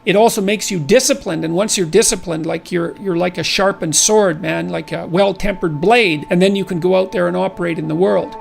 it also makes you disciplined. And once you're disciplined, like you're like a sharpened sword, man, like a well-tempered blade, and then you can go out there and operate in the world.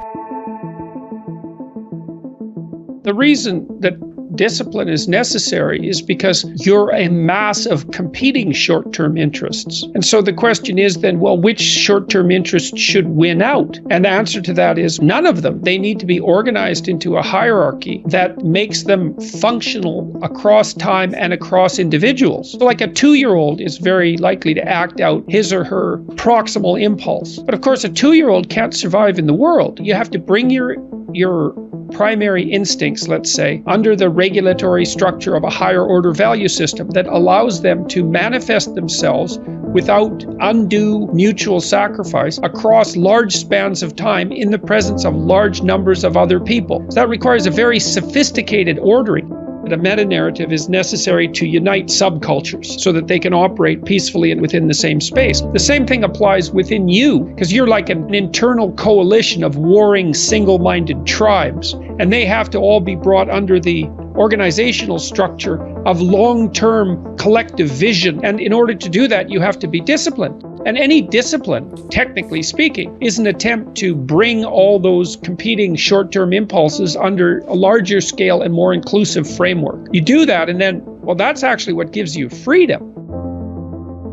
The reason that discipline is necessary is because you're a mass of competing short-term interests. And so the question is then, well, which short-term interests should win out? And the answer to that is none of them. They need to be organized into a hierarchy that makes them functional across time and across individuals. So like a 2-year-old is very likely to act out his or her proximal impulse. But of course, a 2-year-old can't survive in the world. You have to bring your primary instincts, let's say, under the regulatory structure of a higher order value system that allows them to manifest themselves without undue mutual sacrifice across large spans of time in the presence of large numbers of other people. So that requires a very sophisticated ordering. A meta-narrative is necessary to unite subcultures so that they can operate peacefully and within the same space. The same thing applies within you, because you're like an internal coalition of warring single-minded tribes, and they have to all be brought under the organizational structure of long-term collective vision. And in order to do that, you have to be disciplined. And any discipline, technically speaking, is an attempt to bring all those competing short-term impulses under a larger scale and more inclusive framework. You do that, and then, well, that's actually what gives you freedom.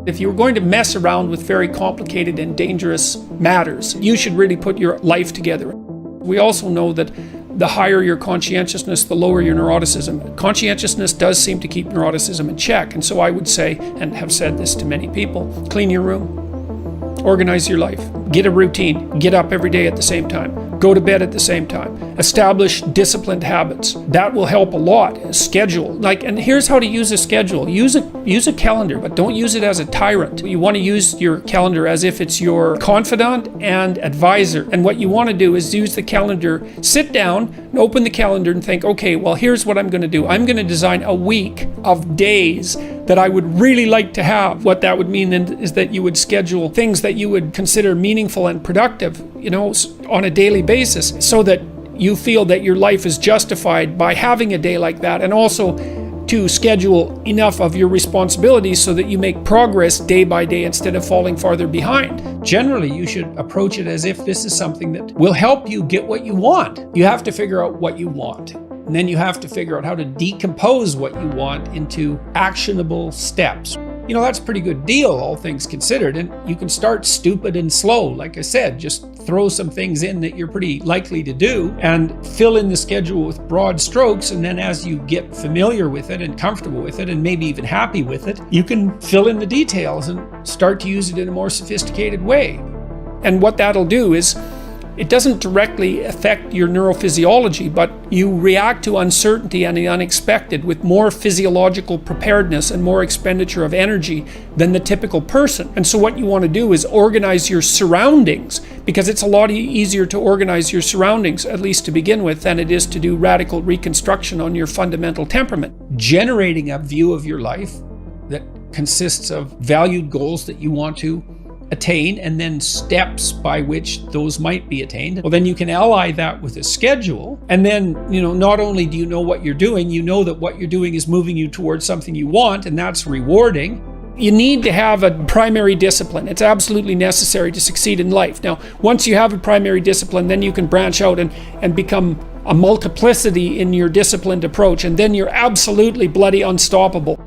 If you're going to mess around with very complicated and dangerous matters, you should really put your life together. We also know that the higher your conscientiousness, the lower your neuroticism. Conscientiousness does seem to keep neuroticism in check. And so I would say, and have said this to many people, clean your room, organize your life, get a routine, get up every day at the same time, go to bed at the same time, establish disciplined habits. That will help a lot. A schedule, and here's how to use a schedule. Use a calendar, but don't use it as a tyrant. You want to use your calendar as if it's your confidant and advisor. And what you want to do is use the calendar, sit down, open the calendar and think, okay, well, here's what I'm going to do. I'm going to design a week of days that I would really like to have. What that would mean is that you would schedule things that you would consider meaningful and productive, on a daily basis, so that you feel that your life is justified by having a day like that, and also to schedule enough of your responsibilities so that you make progress day by day instead of falling farther behind. Generally, you should approach it as if this is something that will help you get what you want. You have to figure out what you want. And then you have to figure out how to decompose what you want into actionable steps. That's a pretty good deal, all things considered. And you can start stupid and slow. Like I said, just throw some things in that you're pretty likely to do and fill in the schedule with broad strokes. And then as you get familiar with it and comfortable with it and maybe even happy with it, you can fill in the details and start to use it in a more sophisticated way. And what that'll do is, it doesn't directly affect your neurophysiology, but you react to uncertainty and the unexpected with more physiological preparedness and more expenditure of energy than the typical person. And so what you want to do is organize your surroundings, because it's a lot easier to organize your surroundings, at least to begin with, than it is to do radical reconstruction on your fundamental temperament. Generating a view of your life that consists of valued goals that you want to attain, and then steps by which those might be attained. Well, then you can ally that with a schedule, and then not only do you know what you're doing, you know that what you're doing is moving you towards something you want, and that's rewarding. You need to have a primary discipline. It's absolutely necessary to succeed in life. Now, once you have a primary discipline, then you can branch out and become a multiplicity in your disciplined approach, and then you're absolutely bloody unstoppable.